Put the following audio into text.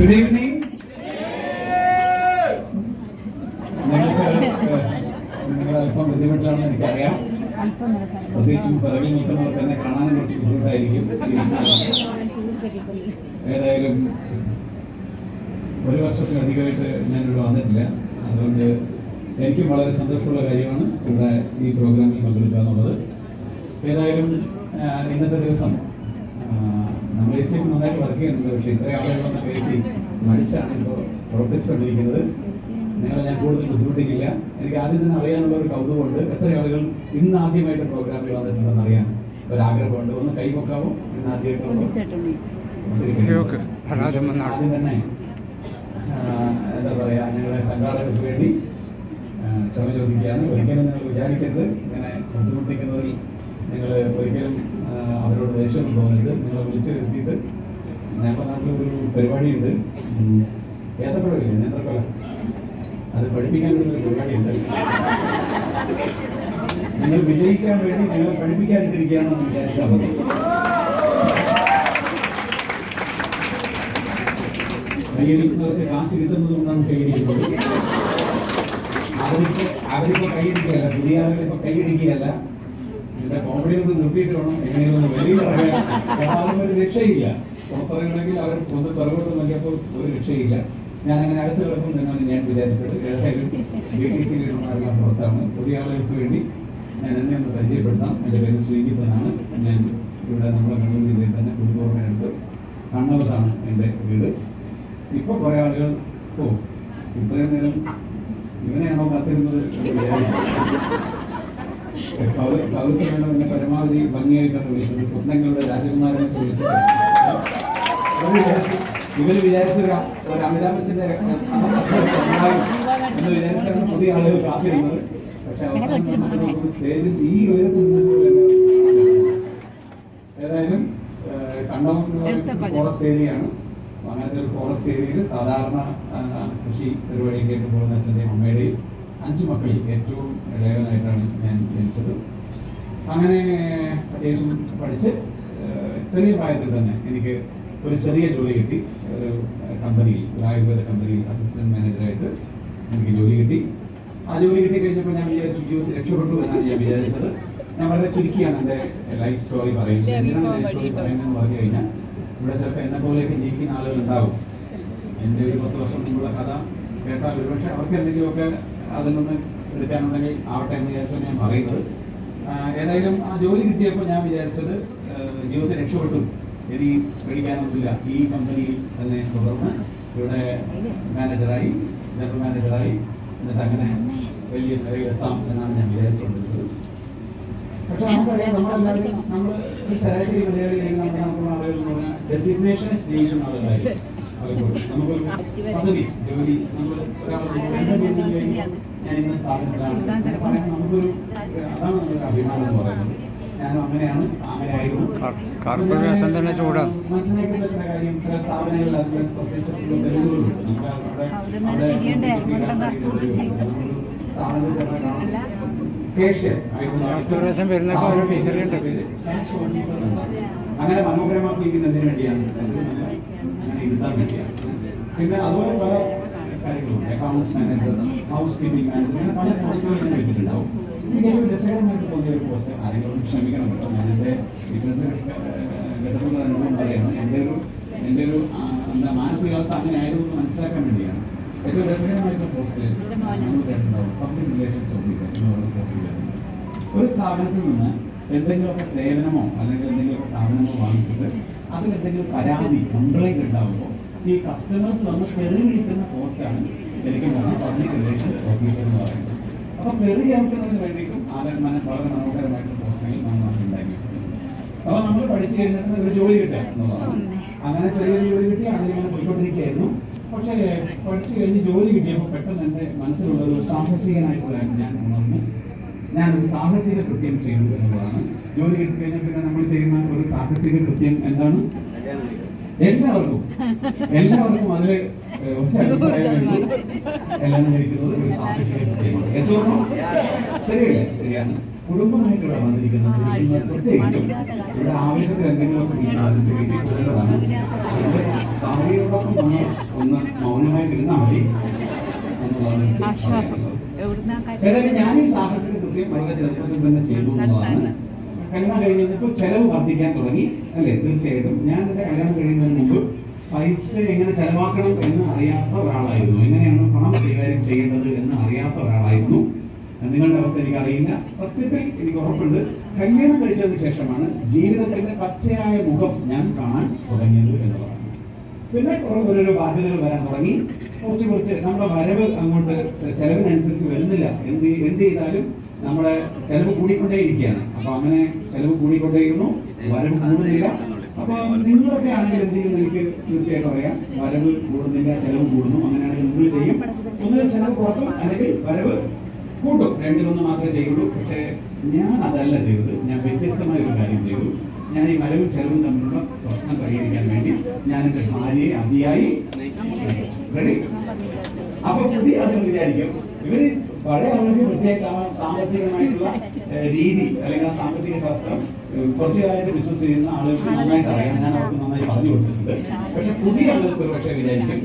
Good evening. നിങ്ങൾ അല്പം ബുദ്ധിമുട്ടാണെന്ന് എനിക്കറിയാം. പ്രത്യേകിച്ചും പിറകിൽ നിൽക്കുന്നവർക്ക് തന്നെ കാണാനും കുറച്ച് ബുദ്ധിമുട്ടായിരിക്കും. ഏതായാലും ഒരു വർഷത്തിലധികമായിട്ട് ഞാനിവിടെ വന്നിട്ടില്ല. അതുകൊണ്ട് എനിക്കും വളരെ സന്തോഷമുള്ള കാര്യമാണ് ഇവിടെ ഈ പ്രോഗ്രാമിൽ പങ്കെടുക്കുക എന്നുള്ളത്. ഏതായാലും ഇന്നത്തെ ദിവസം നമ്മൾ എസ് നന്നായിട്ട് വർക്ക് ചെയ്യുന്നുണ്ട്. പക്ഷേ ഇത്രയും ആളുകളെന്ന പേസി മടിച്ചാണ് ഇപ്പോൾ പ്രവർത്തിച്ചുകൊണ്ടിരിക്കുന്നത്. നിങ്ങളെ ഞാൻ കൂടുതൽ ബുദ്ധിമുട്ടിക്കില്ല. എനിക്ക് ആദ്യം തന്നെ അറിയാനുള്ള ഒരു കൗതുകമുണ്ട്. എത്ര ആളുകൾ ഇന്ന് ആദ്യമായിട്ട് പ്രോഗ്രാമിൽ വന്നിട്ടുണ്ടെന്ന് അറിയാൻ ഒരാഗ്രഹമുണ്ട്. ഒന്ന് കൈപൊക്കാവോ? ഇന്ന് ആദ്യമായിട്ട് ആദ്യം തന്നെ എന്താ പറയുക, ഞങ്ങളുടെ സംഘാടകർക്ക് വേണ്ടി ക്ഷമ ചോദിക്കുകയാണ്. ഒരിക്കലും നിങ്ങൾ വിചാരിക്കരുത് ഇങ്ങനെ ബുദ്ധിമുട്ടിക്കുന്നതിൽ നിങ്ങൾ ഒരിക്കലും അവരോട് ദേഷ്യം തോന്നരുത്. നിങ്ങളെ വിളിച്ചു വരുത്തിയിട്ട് ഞങ്ങളുടെ നാട്ടിലൊരു പരിപാടിയുണ്ട്, ഏത്തപ്പഴമില്ലേ, നേന്ത്രപ്പഴ, അത് പഠിപ്പിക്കാൻ വേണ്ടി പരിപാടിയുണ്ട്. നിങ്ങൾ വിജയിക്കാൻ വേണ്ടി നിങ്ങളെ പഠിപ്പിക്കാനിട്ടിരിക്കുകയാണെന്ന് വിചാരിച്ചാൽ മതി. കൈയടിക്കുന്നവർക്ക് കാശ് കിട്ടുന്നത് കൊണ്ടാണ് കൈയടിക്കുന്നത്. അവരിപ്പോ കൈയടിക്കുകയല്ല, പുതിയ ആളുകളിപ്പോ കൈയടിക്കുകയല്ല. ഇതിന്റെ കോമഡി ഒന്ന് നിർത്തിയിട്ട് വേണം എങ്ങനെയൊന്നും വെളിയിലിറങ്ങാൻ. കാരണം ഒരു രക്ഷയില്ല. പുറത്തിറങ്ങണമെങ്കിൽ അവർ ഒന്ന് പിറകോട്ട് നോക്കിയപ്പോൾ ഒരു രക്ഷയില്ല. ഞാനങ്ങനെ അടുത്ത് കിടക്കും എന്നാണ് ഞാൻ വിചാരിച്ചത്. ഏതായാലും BTC ലീഡർമാരെല്ലാം പുറത്താണ്. പുതിയ ആളുകൾക്ക് വേണ്ടി ഞാൻ എന്നെ ഒന്ന് പരിചയപ്പെടുത്താം. എൻ്റെ പേര് ശ്രീജിത്തനാണ്. ഞാൻ ഇവിടെ നമ്മുടെ കണ്ണൂർ ജില്ലയിൽ തന്നെ പുതുക്കോർമ്മയടുത്ത് കണ്ണവത്താണ് എൻ്റെ വീട്. ഇപ്പോൾ കുറേ ആളുകൾ ഇത്രയും നേരം ഇങ്ങനെയാണോ കാത്തിരുന്നത് കൗതുകമാണ് എന്നെ പരമാവധി ഭംഗിയായിട്ടാണ് വിളിച്ചത്. സ്വപ്നങ്ങളുടെ രാജകുമാരനൊക്കെ വിളിച്ചത്. ഇവര് വിചാരിച്ച ഒരു അമിതാഭ് ബച്ചന്റെ എന്ന് വിചാരിച്ചാണ് പുതിയ ആളുകൾ കാത്തിരുന്നത്. പക്ഷെ അവസാനം സ്റ്റേജിൽ ഈ ഏതായാലും കണ്ടം ഫോറസ്റ്റ് ഏരിയയാണ്. അങ്ങനത്തെ ഒരു ഫോറസ്റ്റ് ഏരിയയിൽ സാധാരണ കൃഷി പരിപാടിയൊക്കെ ആയിട്ട് പോകുന്ന അച്ഛൻ്റെയും അമ്മയുടെയും 5 മക്കളിൽ ഏറ്റവും ഇളയവനായിട്ടാണ് ഞാൻ ജനിച്ചത്. അങ്ങനെ അത്യാവശ്യം പഠിച്ച് ചെറിയ പ്രായത്തിൽ തന്നെ എനിക്ക് ഒരു ചെറിയ ജോലി കിട്ടി. ഒരു കമ്പനിയിൽ, ഒരു ആയുർവേദ കമ്പനിയിൽ അസിസ്റ്റന്റ് മാനേജറായിട്ട് എനിക്ക് ജോലി കിട്ടി. ആ ജോലി കിട്ടി കഴിഞ്ഞപ്പോൾ ഞാൻ വിചാരിച്ചു ജീവിതത്തിൽ രക്ഷപ്പെട്ടു എന്നാണ് ഞാൻ വിചാരിച്ചത്. ഞാൻ വളരെ ചുരുക്കിയാണ് എൻ്റെ ലൈഫ് സ്റ്റോറി പറയുന്നത്. എന്തിനാണ് ലൈഫ് സ്റ്റോറി പറയുന്നതെന്ന് പറഞ്ഞു കഴിഞ്ഞാൽ ഇവിടെ ചിലപ്പോൾ എന്നെ പോലെയൊക്കെ ജീവിക്കുന്ന ആളുകൾ ഉണ്ടാവും. എൻ്റെ ഒരു 10 വർഷം മുമ്പുള്ള കഥ കേട്ടാൽ ഒരുപക്ഷെ അവർക്ക് എന്തെങ്കിലുമൊക്കെ അതിൽ നിന്ന് എടുക്കാനുണ്ടെങ്കിൽ ആവട്ടെ എന്ന് വിചാരിച്ചാണ് ഞാൻ പറയുന്നത്. ഏതായാലും ആ ജോലി കിട്ടിയപ്പോൾ ഞാൻ വിചാരിച്ചത് ജീവിതത്തിൽ രക്ഷപ്പെട്ടു, ഇനി പേടിക്കാനൊന്നുമില്ല. ഈ കമ്പനിയിൽ തന്നെ തുടർന്ന് ഇവിടെ മാനേജറായി, ജനറൽ മാനേജറായി, എന്നിട്ട് അങ്ങനെ വലിയ നിലയിലെത്താം എന്നാണ് ഞാൻ വിചാരിച്ചുകൊണ്ടിരുന്നത്. പക്ഷെ നമുക്കറിയാം, നമ്മളെല്ലാവരും നമ്മൾ ഒരു ശരാശരി മലയാളിയായി നമുക്കുള്ള ആളുകൾ എന്ന് പറഞ്ഞാൽ ഡെസിഗ്നേഷനെ സ്നേഹിക്കുന്ന ആളുകളായിരിക്കും. നമുക്കൊരു പദവി, ജോലി, നമ്മൾ ഒരാൾ എന്താ ചെയ്യുന്നത്, ഞാൻ ഇന്ന സ്ഥാപനത്തിലാണ് പറയാൻ നമുക്കൊരു, അതാണ് നമ്മുടെ അഭിമാനം എന്ന് പറയുന്നത്. ഞാനും അങ്ങനെയാണ്, അങ്ങനെയായിരുന്നു. മനസ്സിലാക്കേണ്ട ചില കാര്യം, ചില സ്ഥാപനങ്ങളിൽ അതിന്റെ പ്രത്യേകിച്ച് തെളിവുകളുണ്ട്. നമുക്ക് സ്ഥാപനത്തിൽ ചെന്നാൽ കാണാം അങ്ങനെ മനോഹരമാക്കിയിരിക്കുന്നതിന് വേണ്ടിയാണ്, അങ്ങനെ ഇരുത്താൻ വേണ്ടിയാണ്. പിന്നെ അതുപോലെ പല കാര്യങ്ങളുണ്ട്. Accounts manager, house keeping manager, അങ്ങനെ പല പോസ്റ്റുകൾ ഞാൻ വെച്ചിട്ടുണ്ടാവും. എനിക്ക് ഒരു രസകരമായിട്ട് തോന്നിയ ഒരു പോസ്റ്റ്, ആരെങ്കിലും ക്ഷമിക്കണം കേട്ടോ, ഞാൻ എൻ്റെ ഇപ്പോഴത്തെ ഘട്ടത്തിലുള്ള അനുഭവം പറയണം. എൻ്റെ ഒരു എന്താ മാനസികാവസ്ഥ അങ്ങനെ ആയിരുന്നു എന്ന് മനസ്സിലാക്കാൻ വേണ്ടിയാണ്. ഏറ്റവും രസകരമായിട്ടുള്ള പോസ്റ്റ് നമ്മൾ കേട്ടിട്ടുണ്ടാവും, പബ്ലിക് റിലേഷൻസ് ഓഫീസർ എന്ന് പറയുന്ന പോസ്റ്റിലായിരുന്നു. ഒരു സ്ഥാപനത്തിൽ നിന്ന് എന്തെങ്കിലുമൊക്കെ സേവനമോ അല്ലെങ്കിൽ എന്തെങ്കിലുമൊക്കെ സാധനമോ വാങ്ങിച്ചിട്ട് അതിലെന്തെങ്കിലും പരാതി, കംപ്ലൈൻറ്റ് ഉണ്ടാകുമ്പോൾ ഈ കസ്റ്റമേഴ്സ് വന്ന് തെറി വിളിക്കുന്ന പോസ്റ്റാണ് ശരിക്കും പറഞ്ഞാൽ പബ്ലിക് റിലേഷൻസ് ഓഫീസർ എന്ന് പറയുന്നത്. അപ്പോൾ തെറി കേൾക്കുന്നതിന് വേണ്ടിയിട്ടും വളരെ മനോഹരമായിട്ടുള്ള പോസ്റ്റുകൾ നമ്മൾ ഉണ്ടാക്കിയിട്ടുണ്ട്. അപ്പോൾ നമ്മൾ പഠിച്ചു കഴിഞ്ഞിട്ട് ഒരു ജോലി കിട്ടുക എന്നുള്ളതാണ്. അങ്ങനെ ചെറിയൊരു ജോലി കിട്ടി, അതിലിങ്ങനെ പോയിക്കൊണ്ടിരിക്കുകയായിരുന്നു. പക്ഷേ പഠിച്ചു കഴിഞ്ഞ് ജോലി കിട്ടിയപ്പോൾ പെട്ടെന്ന് എൻ്റെ മനസ്സിലുള്ള ഒരു സാഹസികനായിട്ടുള്ള ഞാനൊരു സാഹസിക കൃത്യം ചെയ്തു എന്നുള്ളതാണ്. ജോലി കിട്ടിക്കഴിഞ്ഞാൽ പിന്നെ നമ്മൾ ചെയ്യുന്ന ഒരു സാഹസിക കൃത്യം എന്താണ്? എല്ലാവർക്കും അതിൽ കല്യാണം കഴിക്കുന്നത് ഒരു സാഹസിക കൃത്യമാണ്. ശരിയല്ലേ? ശരിയാണ്. കുടുംബമായിട്ട് ഇവിടെ വന്നിരിക്കുന്ന പുരുഷന്മാർ പ്രത്യേകിച്ചും ഇവിടെ ആവശ്യത്തിന് എന്തെങ്കിലുമൊക്കെ വീട്ടിൽ പോകേണ്ടതാണ്. ഭാര്യയോടൊപ്പം ഒന്ന് മൗനമായിട്ട് ഇരുന്നാൽ മതി എന്നുള്ളതാണ്. ഏതായാലും ഞാൻ ഈ സാഹസിക കൃത്യം വളരെ ചെറുപ്പത്തിൽ തന്നെ ചെയ്തു എന്നുള്ളതാണ്. കല്യാണം കഴിഞ്ഞപ്പോൾ ചെലവ് വർദ്ധിക്കാൻ തുടങ്ങി അല്ലേ? തീർച്ചയായിട്ടും ഞാൻ എൻ്റെ കല്യാണം കഴിയുന്നതിന് മുമ്പ് പൈസ എങ്ങനെ ചെലവാക്കണം എന്ന് അറിയാത്ത ഒരാളായിരുന്നു. എങ്ങനെയാണ് പണം കൈകാര്യം ചെയ്യേണ്ടത് എന്ന് അറിയാത്ത ഒരാളായിരുന്നു. നിങ്ങളുടെ അവസ്ഥ എനിക്ക് അറിയില്ല. സത്യത്തിൽ എനിക്ക് ഉറപ്പുണ്ട്, കല്യാണം കഴിച്ചതിന് ശേഷമാണ് ജീവിതത്തിന്റെ പച്ചയായ മുഖം ഞാൻ കാണാൻ തുടങ്ങിയത് എന്നുള്ളതാണ്. പിന്നെ ഓരോ ബാധ്യതകൾ വരാൻ തുടങ്ങി. കുറച്ച് നമ്മുടെ വരവ് അങ്ങോട്ട് ചെലവിനനുസരിച്ച് വരുന്നില്ല. എന്ത് ചെയ്താലും നമ്മുടെ ചെലവ് കൂടിക്കൊണ്ടേയിരിക്കുകയാണ്. അപ്പൊ അങ്ങനെ ചെലവ് കൂടിക്കൊണ്ടേയിരുന്നു, വരവ് കൂടുന്നില്ല. അപ്പൊ നിങ്ങളൊക്കെ ആണെങ്കിൽ എന്ത് ചെയ്യുന്നു എനിക്ക് തീർച്ചയായിട്ടും അറിയാം. വരവ് കൂടുന്നില്ല, ചെലവ് കൂടുന്നു. അങ്ങനെയാണെങ്കിൽ നിങ്ങൾ ചെയ്യും, ഒന്നുകിൽ ചെലവ് കുറക്കും അല്ലെങ്കിൽ വരവ് കൂട്ടും. രണ്ടിലൊന്ന് മാത്രമേ ചെയ്യുള്ളൂ. പക്ഷേ ഞാൻ അതല്ല ചെയ്തത്. ഞാൻ വ്യത്യസ്തമായ ഒരു കാര്യം ചെയ്തു. ഞാൻ ഈ വരവും ചെലവും തമ്മിലുള്ള പ്രശ്നം പരിഹരിക്കാൻ വേണ്ടി ഞാൻ എൻ്റെ ഭാര്യയെ അതിയായി റെഡി. അപ്പൊ പുതിയ അതിൽ വിചാരിക്കും ഇവര് പഴയ ആളുകൾക്ക് പ്രത്യേക സാമ്പത്തികമായിട്ടുള്ള രീതി അല്ലെങ്കിൽ ആ സാമ്പത്തിക ശാസ്ത്രം കുറച്ചു കാലമായിട്ട് ബിസിനസ് ചെയ്യുന്ന ആളുകൾക്ക് നന്നായിട്ട് അറിയാം. ഞാൻ അവർക്ക് നന്നായി പറഞ്ഞു കൊടുത്തിട്ടുണ്ട്. പക്ഷെ പുതിയ ആളുകൾക്ക് ഒരു പക്ഷേ വിചാരിക്കും